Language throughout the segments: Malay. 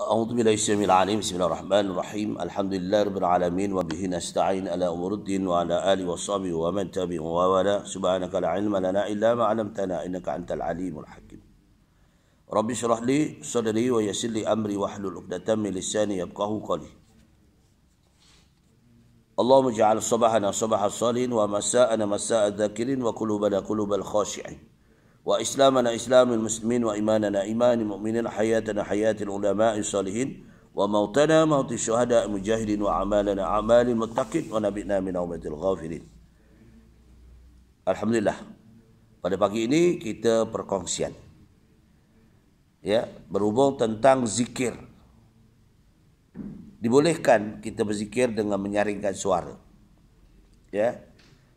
أعوذ بالله السميع العليم بسم الله الرحمن الرحيم الحمد لله رب العالمين وبه نستعين على أمور الدين وعلى آله وصحبه ومن تبعهم ووالاه سبحانك لا علم لنا إلا ما علمتنا إنك أنت العليم الحكيم رب اشرح لي صدري ويسر لي أمري واحلل عقدة من لساني يفقهوا قولي اللهم اجعل صباحنا صباح الصالحين ومساءنا مساء الذاكرين وقلوبنا قلوب الخاشعين وإسلامنا إسلام المسلمين وإيماننا إيمان المؤمنين حياتنا حياة العلماء الصالحين وموتنا موت الشهداء المجاهدين وأعمالنا أعمال المتقين ونبينا من أمة الغافلين. Alhamdulillah, pada pagi ini kita perkongsian berhubung tentang zikir. Dibolehkan kita berzikir dengan menyaringkan suara.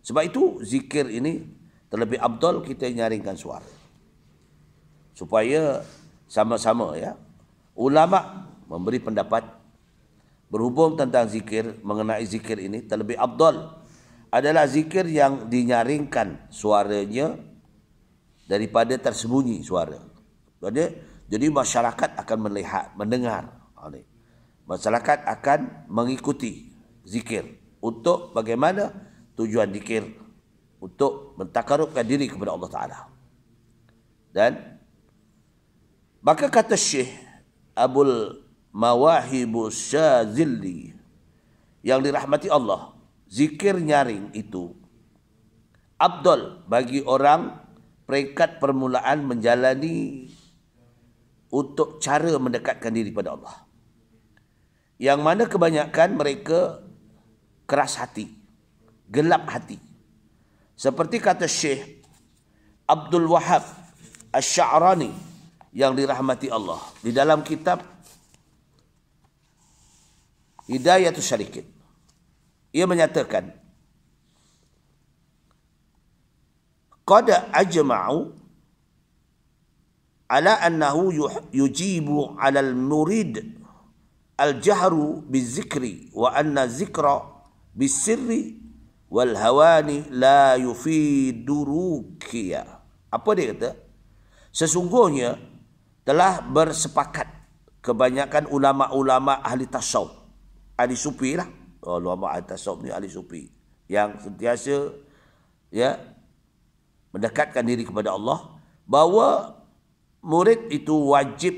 Sebab itu zikir ini terlebih afdal kita nyaringkan suara. Supaya sama-sama ulama memberi pendapat berhubung tentang zikir, mengenai zikir ini terlebih afdal adalah zikir yang dinyaringkan suaranya daripada tersembunyi suara. Jadi masyarakat akan melihat, mendengar. Masyarakat akan mengikuti zikir untuk bagaimana tujuan zikir, untuk mentakarubkan diri kepada Allah Ta'ala. Dan maka kata Syekh Abul Mawahibus Syazili yang dirahmati Allah, zikir nyaring itu afdal bagi orang peringkat permulaan menjalani untuk cara mendekatkan diri pada Allah, yang mana kebanyakan mereka keras hati, gelap hati. Seperti kata Syekh Abdul Wahab Asy-Sya'rani yang dirahmati Allah di dalam kitab Hidayatus Syarikin. Ia menyatakan, qad ajma'u ala annahu yujibu 'ala al-murid al-jahru bizikri wa anna zikra bisirri wal hawani la yufidu ruqya. Apa dia kata? Sesungguhnya telah bersepakat kebanyakan ulama-ulama ahli tasawuf, ahli sufi lah. Ulama ahli tasawuf ni ahli sufi yang sentiasa mendekatkan diri kepada Allah, bahawa murid itu wajib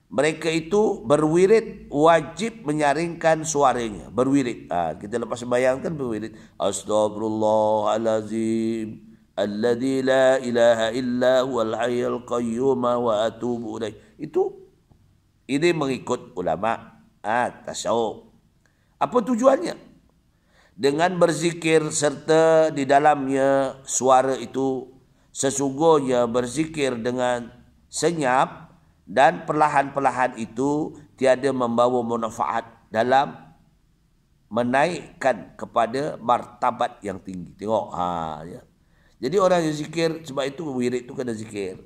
mereka itu berwirid, wajib menyaringkan suaranya, berwirid. Kita lepas sembahyang kan berwirid. Astaghfirullahalazim alladzi la ilaha illa huwal hayyul qayyum wa atubu ilaih. Ini mengikut ulama tasawuf. Apa tujuannya? Dengan berzikir serta di dalamnya suara itu sesungguhnya berzikir dengan senyap dan perlahan-perlahan itu tiada membawa manfaat dalam menaikkan kepada martabat yang tinggi. Tengok, Jadi orang yang zikir, sebab itu wirid itu kena zikir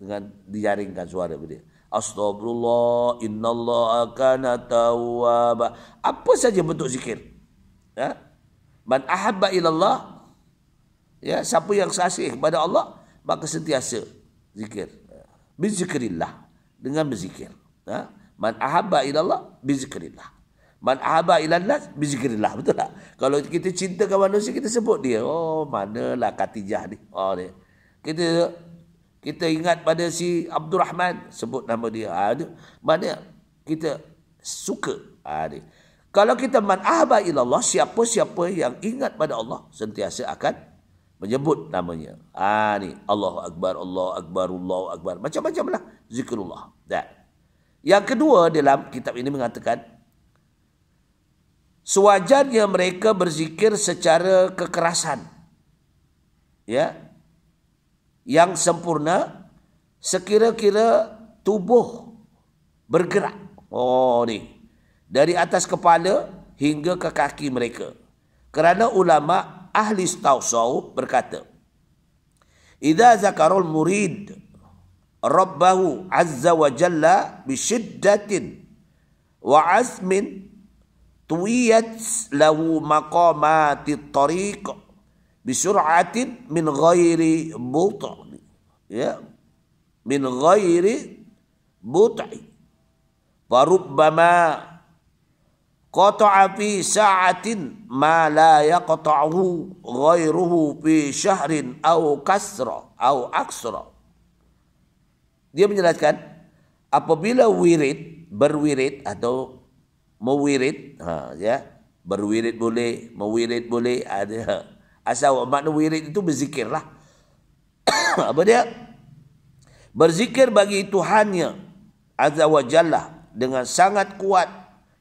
dengan dijaringkan suara dia. Astagfirullah, innallaha kana tawwaba. Apa saja bentuk zikir. Man ahabba ilallah, siapa yang sasih kepada Allah, maka sentiasa zikir. Bizikrillah, dengan berzikir. Man ahabba ilallah bizikrillah, man ahabba ilallah bizikrillah. Betul tak? Kalau kita cintakan manusia, kita sebut dia. Oh, manalah Khatijah ni. Kita ingat pada si Abdul Rahman, sebut nama dia. Mana kita suka. Kalau kita man ahabba ilallah, siapa-siapa yang ingat pada Allah sentiasa akan menyebut namanya. Ni Allahu Akbar, Allahu Akbar, Allahu Akbar. Macam-macam lah zikrullah. Yang kedua, dalam kitab ini mengatakan, sewajarnya mereka berzikir secara kekerasan. Yang sempurna sekira-kira tubuh bergerak. Dari atas kepala hingga ke kaki mereka. Kerana ulama ahli tasawuf berkata, idza zakarul murid rabbahu azza wa jalla bi syiddatin wa azmin tuwiyat lahu maqamatit tariq bi sur'atin min ghairi buta min ghairi but'i. Farubbama qata'a fi sa'atin ma la yaqta'uhu ghairuhu fi syahrin aw kasra aw aksra. Dia menjelaskan apabila berwirid atau mewirid, ya, berwirid boleh, mewirid boleh, ada asal makna wirid itu berzikir lah. Apa dia? Berzikir bagi Tuhannya Azza wa Jalla dengan sangat kuat,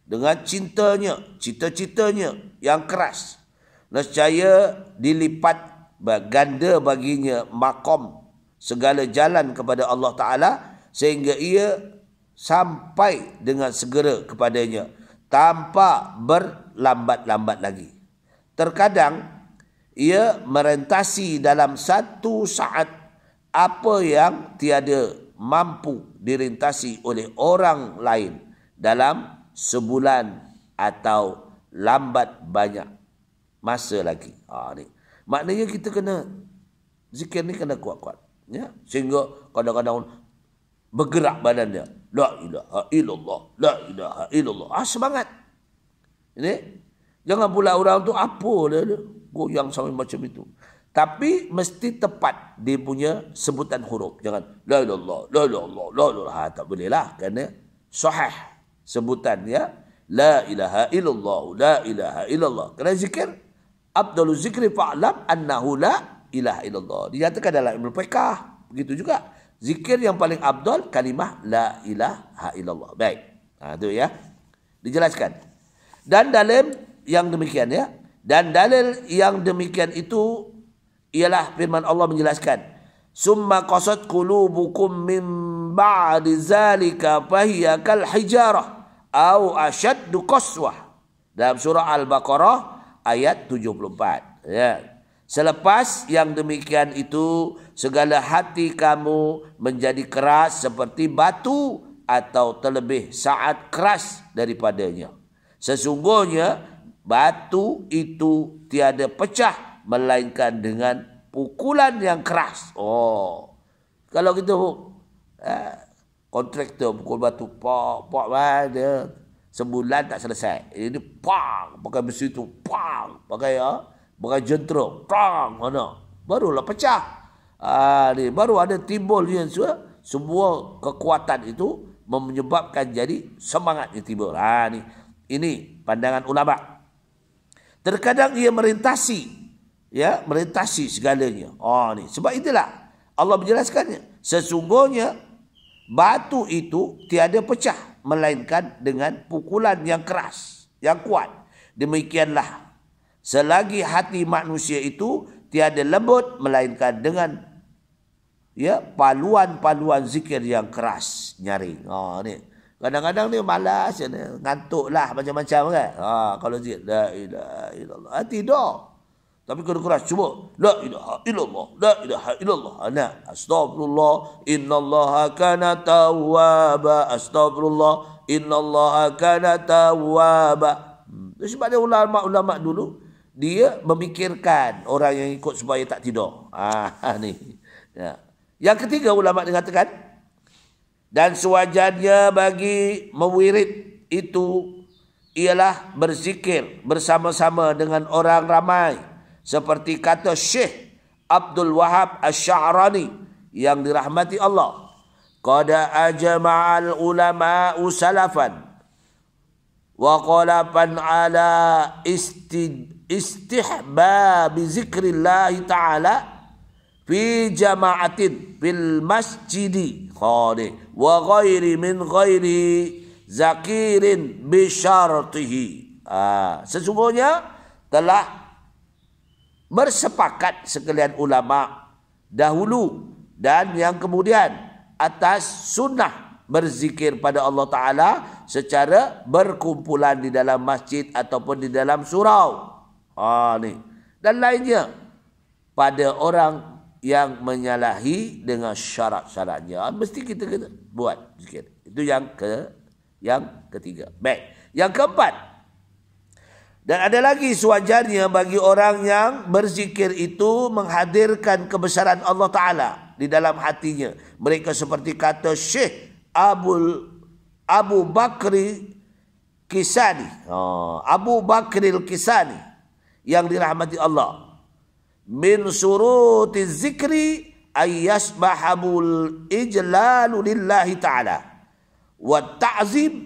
dengan cintanya, cita-citanya yang keras. Nescaya dilipat ganda baginya makom segala jalan kepada Allah Ta'ala sehingga ia sampai dengan segera kepadanya tanpa berlambat-lambat lagi. Terkadang ia merentasi dalam satu saat apa yang tiada mampu dirintasi oleh orang lain dalam sebulan atau lambat banyak masa lagi. Ni. Maknanya kita kena zikir ni kena kuat-kuat. Ya, sehingga kadang-kadang bergerak badan dia. La ilaha illallah, la ilaha illallah. Semangat. Ini jangan pula orang tu apa dia goyang sampai macam itu. Tapi mesti tepat dia punya sebutan huruf. Jangan la ilallah, la ilallah, la ilallah. Tak boleh lah. Kerana sahih sebutan ya. La ilaha illallah, la ilaha illallah. Kerana zikir, afdalu zikri fa'lam annahu la ilaha illallah. Dinyatakan dalam ilmu fiqh. Begitu juga. Zikir yang paling afdal kalimah la ilaha illallah. Baik. Itu ya. Dijelaskan. Dan dalam yang demikian ya. Dan dalil yang demikian itu ialah firman Allah menjelaskan. Summa qasat qulubukum min ba'di zalika fahiya kal hijarah au ashaddu qaswah. Dalam surah Al-Baqarah ayat 74. Ya. Selepas yang demikian itu, segala hati kamu menjadi keras seperti batu atau terlebih saat keras daripadanya. Sesungguhnya batu itu tiada pecah melainkan dengan pukulan yang keras. Kalau kita kontraktor pukul batu, pak dia sebulan tak selesai. Ini pang pakai besi tu, pang pakai jentera, pang mana barulah pecah. Ni baru ada timbulnya semua kekuatan itu menyebabkan jadi semangatnya timbul. Ini pandangan ulama. Terkadang ia merintasi segalanya. Ni sebab itulah Allah menjelaskannya. Sesungguhnya batu itu tiada pecah melainkan dengan pukulan yang keras, yang kuat. Demikianlah selagi hati manusia itu tiada lembut melainkan dengan paluan-paluan zikir yang keras, nyaring. Ni kadang-kadang ni malas, ngantuklah macam-macam kan. Kalau zikir la ilaha illallah, tidak. Tapi kena keras, cuba la ilaha illallah, la ilaha illallah. Astagfirullah, innallaha kana tawwaba, astagfirullah, innallaha kana tawwaba. Sebab dia ulama-ulama dulu dia memikirkan orang yang ikut supaya tak tidur. Ni. Ya. Yang ketiga ulama mengatakan, dan sewajarnya bagi mewirid itu ialah berzikir bersama-sama dengan orang ramai. Seperti kata Syekh Abdul Wahab Asy-Sya'rani yang dirahmati Allah. Qad ajma'al ulama'u salafan wa qalafan ala istihbab zikrillah ta'ala fi jama'atin fil masjidi wa ghairi min ghairi zakirin bi syartihi. Sesungguhnya telah bersepakat sekalian ulama dahulu dan yang kemudian atas sunnah berzikir pada Allah Ta'ala secara berkumpulan di dalam masjid ataupun di dalam surau. Ni. Dan lainnya pada orang yang menyalahi dengan syarat-syaratnya. Mesti kita kena buat zikir. Itu yang ketiga. Baik. Yang keempat. Dan ada lagi sewajarnya bagi orang yang berzikir itu menghadirkan kebesaran Allah Ta'ala di dalam hatinya. Mereka seperti kata Syekh Abu Bakri Kisani. Abu Bakril Kisani yang dirahmati Allah. Min suruti zikri ayyasbahabul ijlalu lillahi ta'ala wa ta'zim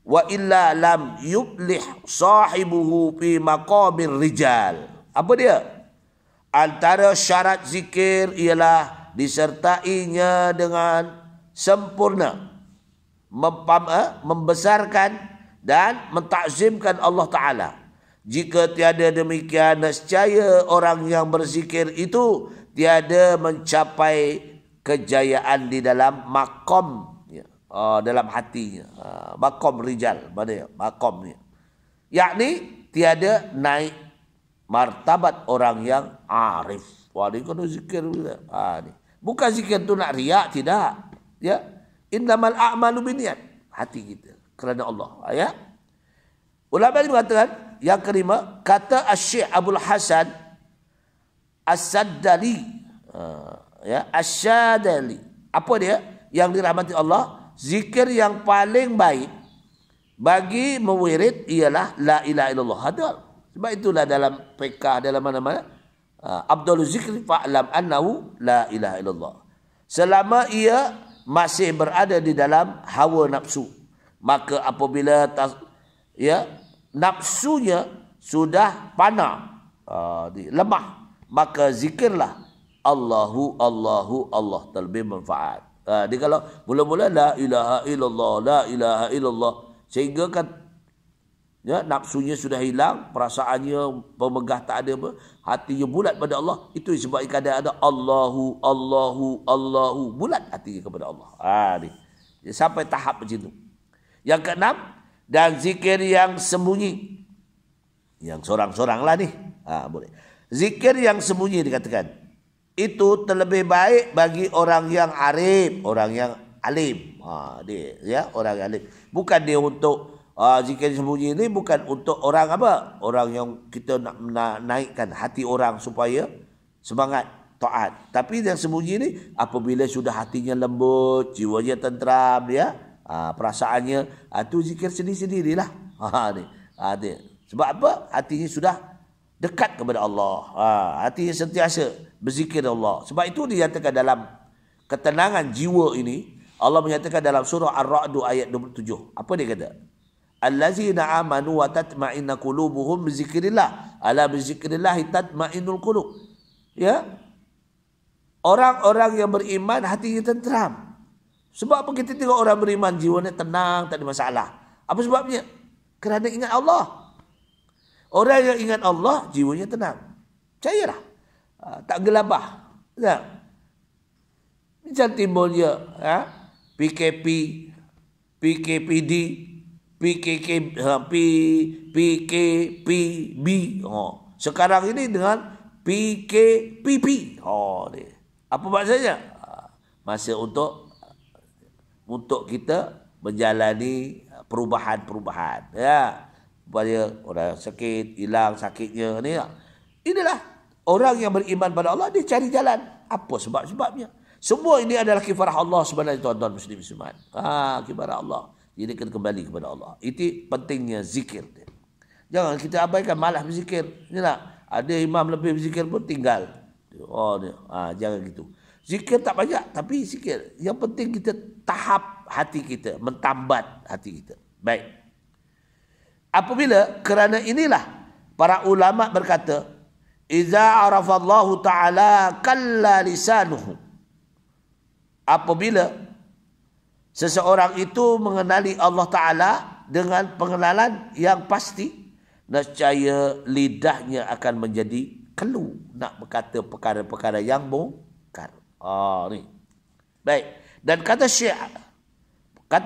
wa illa lam yublih sahibuhu fi maqamir rijal. Apa dia? Antara syarat zikir ialah disertainya dengan sempurna, membesarkan dan mentakzimkan Allah Ta'ala. Jika tiada demikian, nescaya orang yang berzikir itu tiada mencapai kejayaan di dalam makom, dalam hatinya. Makom rijal, mana ya? Makomnya. Yakni tiada naik martabat orang yang arif. Wah, ni kena zikir juga. Ni. Bukan zikir tu nak riak, tidak. Ya, innamal a'malu binniyat. Hati kita kerana Allah. Ya. Ulama ini mengatakan yang kelima, kata Asy-Syaikh Abdul Hasan As-Saddali, ya, Asy-Syadali. Apa dia? Yang dirahmati Allah, zikir yang paling baik bagi mewirid ialah la ilaha illallah. Ada. Sebab itulah dalam PK, dalam mana-mana, Abdul Zikri fa'lam annahu la ilaha illallah. Selama ia masih berada di dalam hawa nafsu, maka apabila nafsunya sudah fana, lemah, maka zikirlah Allahu Allahu Allah, terlebih manfaat. Dia kalau mula-mula la ilaha illallah, la ilaha illallah, sehingga kan ya, nafsunya sudah hilang, perasaannya pemegah tak ada apa, hatinya bulat pada Allah. Itu sebab kadang ada Allahu Allahu Allahu, bulat hatinya kepada Allah. Ni. Sampai tahap macam itu. Yang keenam, dan zikir yang sembunyi. Yang sorang-sorang lah ni. Boleh. Zikir yang sembunyi dikatakan, itu terlebih baik bagi orang yang arif, orang yang alim. Dia, ya, orang yang alim. Bukan dia untuk zikir sembunyi ini bukan untuk orang apa? Orang yang kita nak naikkan hati orang supaya semangat taat. Tapi yang sembunyi ini apabila sudah hatinya lembut, jiwanya tenteram, ya, perasaannya, itu zikir sendiri-sendirilah. Dia. Sebab apa? Hatinya sudah dekat kepada Allah. Hatinya sentiasa berzikir Allah. Sebab itu dinyatakan dalam ketenangan jiwa ini, Allah menyatakan dalam surah Ar-Ra'd ayat 27. Apa dia kata? Allazina amanu wa tatma'inna qulubuhum bizikrillah. Ala bizikrillah tatma'innul qulub. Ya. Orang-orang yang beriman hatinya tenteram. Sebab apa kita tengok orang beriman jiwanya tenang, tak ada masalah. Apa sebabnya? Kerana ingat Allah. Orang yang ingat Allah jiwanya tenang. Percayalah. Tak gelabah. Ya. Macam timbulnya PKP, PKPD, PKPB. Sekarang ini dengan PKPP. Apa maksudnya? Masa untuk kita menjalani perubahan-perubahan. Ya. Supaya orang sakit, hilang sakitnya. Inilah orang yang beriman pada Allah, dia cari jalan. Apa sebab-sebabnya? Semua ini adalah kifarah Allah sebenarnya, tuan-tuan muslim muslimat. Kifarah Allah. Jadi kena kembali kepada Allah. Itu pentingnya zikir. Jangan kita abaikan, malas berzikir. Ada imam lebih berzikir pun tinggal. Jangan gitu. Zikir tak banyak, tapi zikir. Yang penting kita tahap hati kita, mentambat hati kita. Baik. Apabila kerana inilah para ulama berkata, iza arafallahu ta'ala kalla lisanuhu. Apabila seseorang itu mengenali Allah Ta'ala dengan pengenalan yang pasti, nescaya lidahnya akan menjadi keluh nak berkata perkara-perkara yang mungkar. Ni. Baik. Dan kata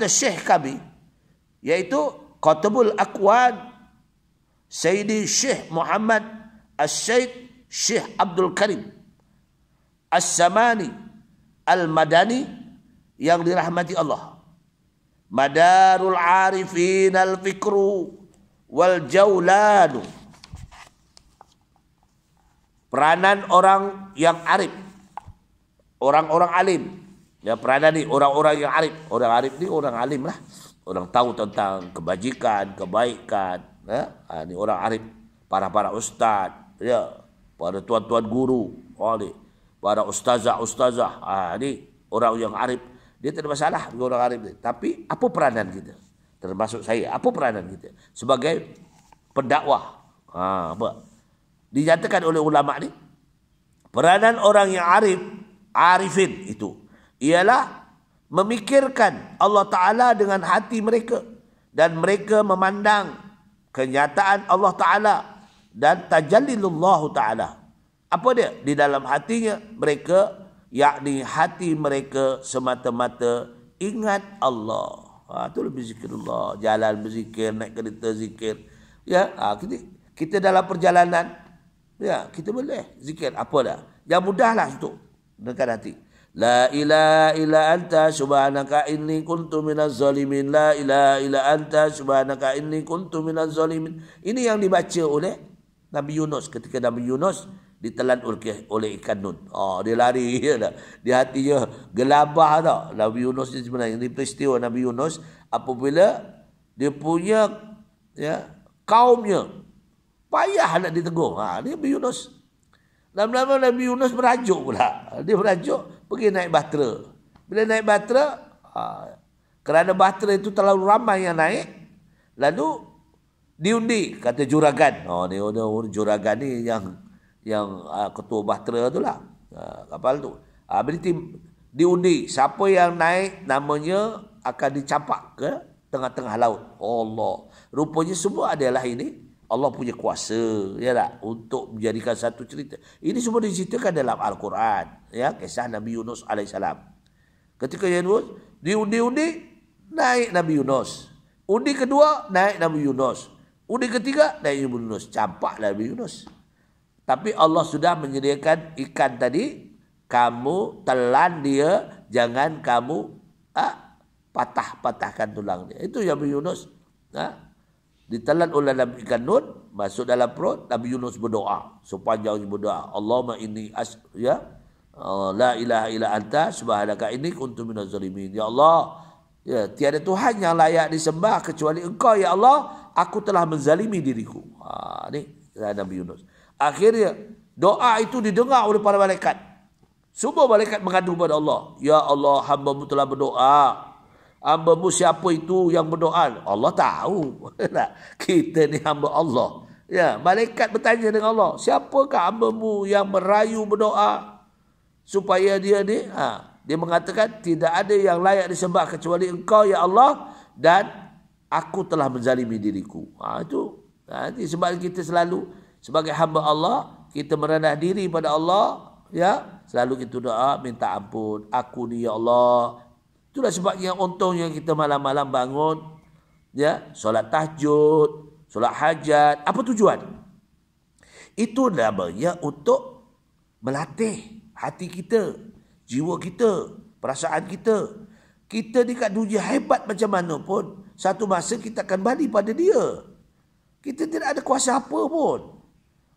Syekh kami, iaitu Qatbul Aqwan Sayyidi Syekh Muhammad As-Syed Syekh Abdul Karim As-Samani Al-Madani yang dirahmati Allah. Madarul arifin al-fikru wal jaulanu. Peranan orang yang arif, orang-orang alim, Ya, peranan ni orang-orang yang arif. Orang arif ni orang alim lah. Orang tahu tentang kebajikan, kebaikan. Ya, ni orang arif. Para ustaz, ya, para tuan-tuan guru, ni, para ustazah. Ni orang yang arif. Dia tak ada masalah dengan orang arif ni. Tapi apa peranan kita? Termasuk saya, apa peranan kita sebagai pendakwah? Apa? Dinyatakan oleh ulama ni, peranan orang yang arifin itu ialah memikirkan Allah Ta'ala dengan hati mereka. Dan mereka memandang kenyataan Allah Ta'ala dan tajallilullah Ta'ala. Apa dia? Di dalam hatinya mereka, yakni hati mereka semata-mata ingat Allah. Itu lebih zikrullah. Jalan berzikir, naik kereta zikir. Ya, kita dalam perjalanan, ya, kita boleh zikir. Apa dah? Yang mudahlah untuk dekat hati. La ilaha illa anta subhanaka inni kuntu minaz zalimin. La ilaha illa anta subhanaka inni kuntu minaz zalimin. Ini yang dibaca oleh Nabi Yunus ketika Nabi Yunus ditelan oleh ikan nun. Dia lari dah. Di hatinya gelabah tak. Nabi Yunus ni sebenarnya ini peristiwa Nabi Yunus apabila dia punya, ya, kaumnya payah nak ditegur. Ni Nabi Yunus. Lama-lama Nabi Yunus merajuk pula. Dia merajuk, pergi naik bahtera. Bila naik bahtera, kerana bahtera itu terlalu ramai yang naik, lalu diundi, kata juragan. Ni juragan ni yang ketua bahtera tu lah, kapal tu. Bila diundi, siapa yang naik namanya akan dicapak ke tengah-tengah laut. Allah. Rupanya semua adalah ini Allah punya kuasa, ya tak, untuk menjadikan satu cerita. Ini semua diceritakan dalam Al-Quran, ya, kisah Nabi Yunus alaihissalam. Ketika Yunus diundi-undi, naik Nabi Yunus. Undi kedua, naik Nabi Yunus. Undi ketiga, naik Nabi Yunus. Campak Nabi Yunus. Tapi Allah sudah menyediakan ikan tadi, kamu telan dia, jangan kamu patah-patahkan tulang dia. Itu Nabi Yunus. Ditelan oleh Nabi ikan nun, masuk dalam perut. Nabi Yunus berdoa, sepanjangnya berdoa, Allahumma inni la ilaha illa anta subhanaka inni kuntu minaz zalimin. Ya Allah, ya, tiada Tuhan yang layak disembah kecuali Engkau, ya Allah, aku telah menzalimi diriku. Ni Nabi Yunus. Akhirnya doa itu didengar oleh para malaikat. Semua malaikat mengadu kepada Allah, ya Allah, hamba-Mu telah berdoa. Hamba-Mu siapa itu yang berdoa? Allah tahu. Kita ni hamba Allah. Ya, malaikat bertanya dengan Allah, siapakah hamba-Mu yang merayu berdoa supaya dia ni? Dia mengatakan tidak ada yang layak disembah kecuali Engkau, ya Allah, dan aku telah menzalimi diriku. Itu sebab kita selalu sebagai hamba Allah, kita merendah diri pada Allah, ya, selalu kita doa minta ampun. Aku ni, ya Allah. Itulah sebabnya untungnya kita malam-malam bangun, ya, solat tahajud, solat hajat. Apa tujuan? Itu namanya untuk melatih hati kita, jiwa kita, perasaan kita. Kita ni kat dunia hebat macam mana pun, satu masa kita akan balik pada dia. Kita tidak ada kuasa apa pun.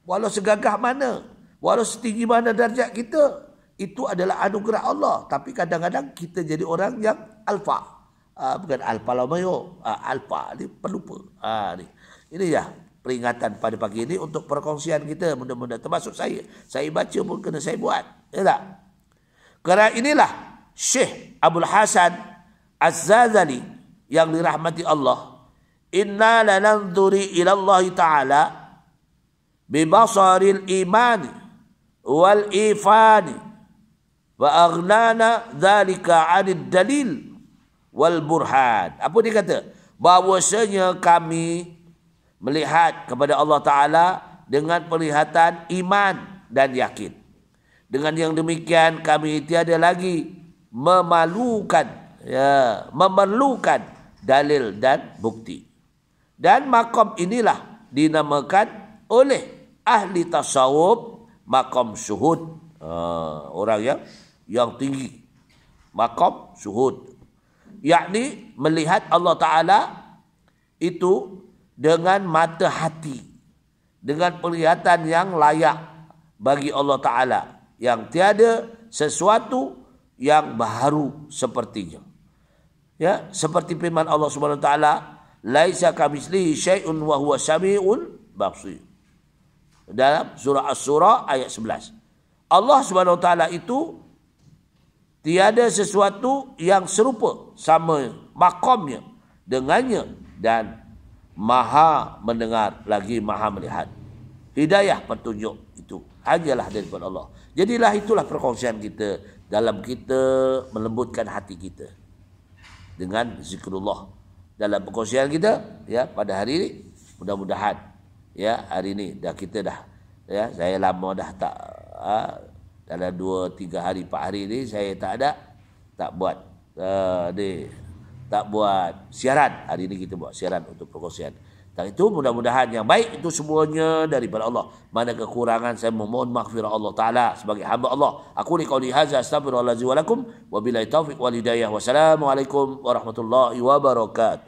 Walau segagah mana, walau setinggi mana darjat kita, itu adalah anugerah Allah. Tapi kadang-kadang kita jadi orang yang alfa. Bukan alfa lamayo. Alfa ni pelupa. Ini ya peringatan pada pagi ini untuk perkongsian kita. Mudah-mudahan termasuk saya. Saya baca pun kena saya buat. Ya tak? Kerana inilah Syekh Abdul Hasan Az-Zazali yang dirahmati Allah. Inna lananzuri ila Allah Ta'ala bibasaril imani wal ifani wa aghnana dzalika 'anid dalil wal burhan. Apa dia kata? Bahwasanya kami melihat kepada Allah Ta'ala dengan penglihatan iman dan yakin. Dengan yang demikian kami tiada lagi memerlukan dalil dan bukti. Dan makom inilah dinamakan oleh ahli tasawuf makom syuhud. Orang yang tinggi, makom syuhud, yakni melihat Allah Ta'ala itu dengan mata hati, dengan penglihatan yang layak bagi Allah Ta'ala, yang tiada sesuatu yang baharu sepertinya. Ya, seperti firman Allah Subhanahu wa taala, laisa kamitslihi syai'un wa huwa samiul basir. Dalam surah Asy-Syura ayat 11. Allah Subhanahu wa taala itu tiada sesuatu yang serupa sama makamnya dengannya dan maha mendengar lagi maha melihat. Hidayah petunjuk itu hanyalah daripada Allah. Jadilah itulah perkongsian kita dalam kita melembutkan hati kita dengan zikrullah dalam perkongsian kita ya pada hari ini. Mudah-mudahan ya hari ini kita dah ya, saya lama dah tak dalam 2-3 hari 4 hari ni saya tak buat tak buat siaran. Hari ini kita buat siaran untuk perkongsian. Dan itu mudah-mudahan yang baik itu semuanya daripada Allah. Mana kekurangan saya memohon maghfirah Allah Ta'ala sebagai hamba Allah. Aku li qauli hadza astaghfirullahaladzim wa lakum wa billahi taufiq wal hidayah. Wassalamualaikum warahmatullahi wabarakatuh.